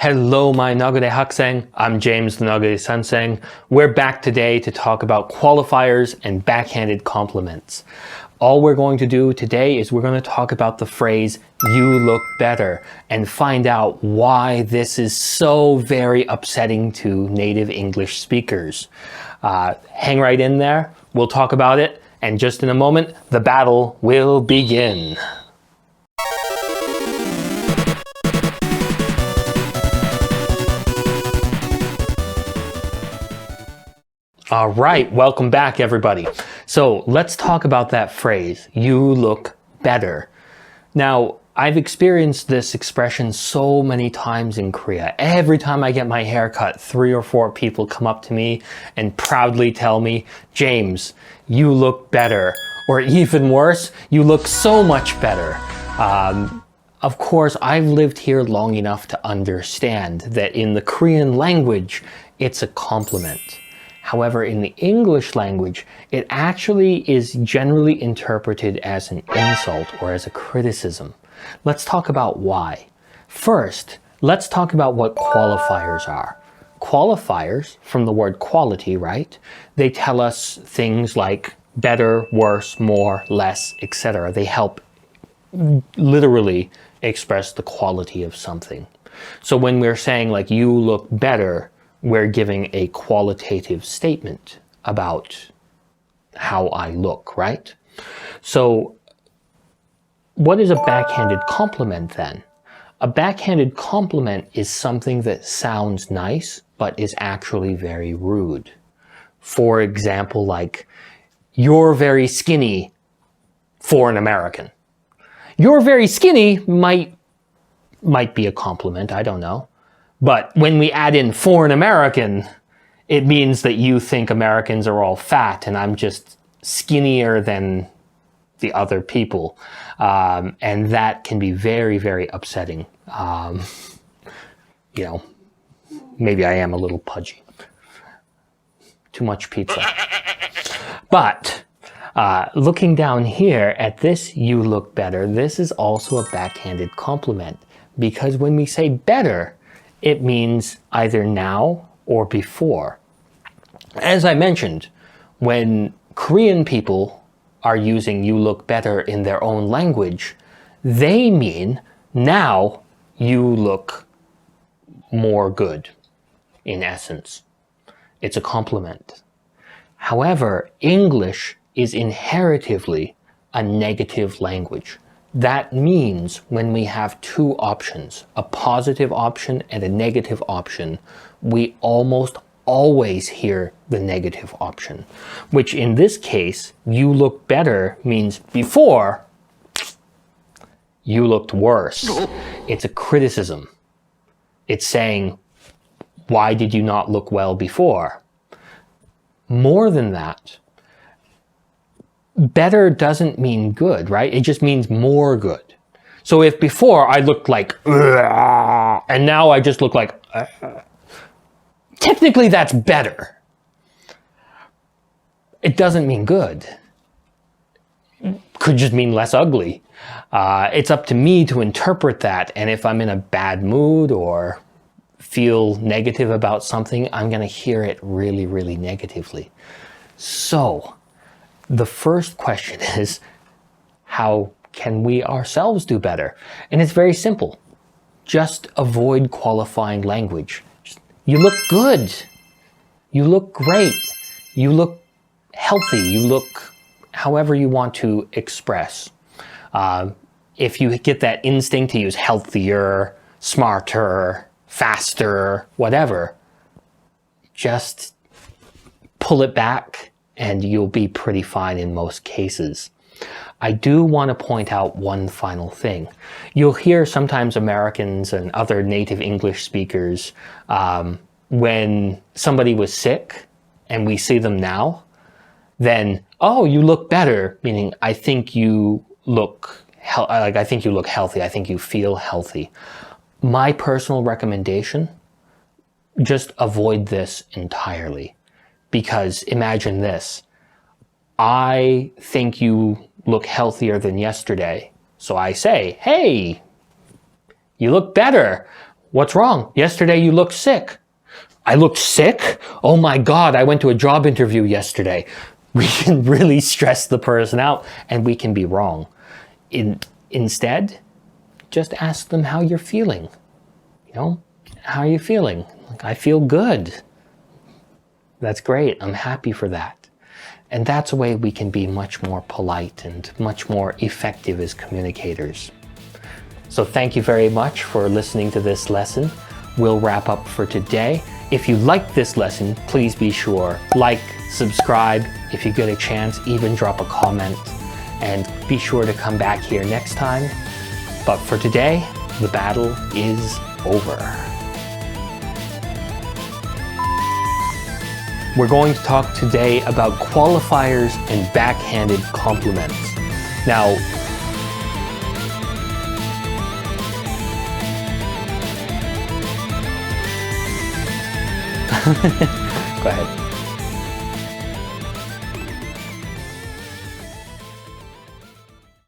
Hello, my Nagode Hakuseng. I'm James the Nagode Sanseng. We're back today to talk about qualifiers and backhanded compliments. All we're going to do today is we're going to talk about the phrase, you look better, and find out why this is so very upsetting to native English speakers. Hang right in there. We'll talk about it. And just in a moment, the battle will begin. All right, welcome back, everybody. So let's talk about that phrase, you look better. Now, I've experienced this expression so many times in Korea. Every time I get my hair cut, 3 or 4 people come up to me and proudly tell me, James, you look better. Or even worse, you look so much better. Of course, I've lived here long enough to understand that in the Korean language, it's a compliment. However, in the English language, it actually is generally interpreted as an insult or as a criticism. Let's talk about why. First, let's talk about what qualifiers are. Qualifiers, from the word quality, right? They tell us things like better, worse, more, less, etc. They help literally express the quality of something. So when we're saying like, you look better, we're giving a qualitative statement about how I look, right? So what is a backhanded compliment then? A backhanded compliment is something that sounds nice, but is actually very rude. For example, like, you're very skinny for an American. You're very skinny might be a compliment, I don't know. But when we add in for an American, it means that you think Americans are all fat and I'm just skinnier than the other people. And that can be very, very upsetting. You know, maybe I am a little pudgy. Too much pizza. But looking down here at this, you look better, this is also a backhanded compliment. Because when we say better, it means either now or before. As I mentioned, when Korean people are using you look better in their own language, they mean now you look more good, in essence. It's a compliment. However, English is inheritively a negative language. That means when we have 2 options, a positive option and a negative option, we almost always hear the negative option, which in this case, you look better means before, you looked worse. It's a criticism. It's saying, why did you not look well before? More than that, better doesn't mean good, right? It just means more good. So if before I looked like, and now I just look like, technically that's better. It doesn't mean good. Could just mean less ugly. It's up to me to interpret that. And if I'm in a bad mood or feel negative about something, I'm going to hear it really, really negatively. So the first question is, how can we ourselves do better? And it's very simple. Just avoid qualifying language. You look good. You look great. You look healthy. You look however you want to express. If you get that instinct to use healthier, smarter, faster, whatever, just pull it back and you'll be pretty fine in most cases. I do want to point out one final thing. You'll hear sometimes Americans and other native English speakers, when somebody was sick and we see them now, then, oh, you look better, meaning I think you look I think you look healthy, I think you feel healthy. My personal recommendation, just avoid this entirely. Because imagine this, I think you look healthier than yesterday. So I say, hey, you look better. What's wrong? Yesterday you looked sick. I looked sick? Oh my God, I went to a job interview yesterday. We can really stress the person out and we can be wrong. Instead, just ask them how you're feeling. You know, how are you feeling? Like, I feel good. That's great. I'm happy for that. And that's a way we can be much more polite and much more effective as communicators. So thank you very much for listening to this lesson. We'll wrap up for today. If you liked this lesson, please be sure, like, subscribe. If you get a chance, even drop a comment. And be sure to come back here next time. But for today, the battle is over. We're going to talk today about qualifiers and backhanded compliments. Now, go ahead.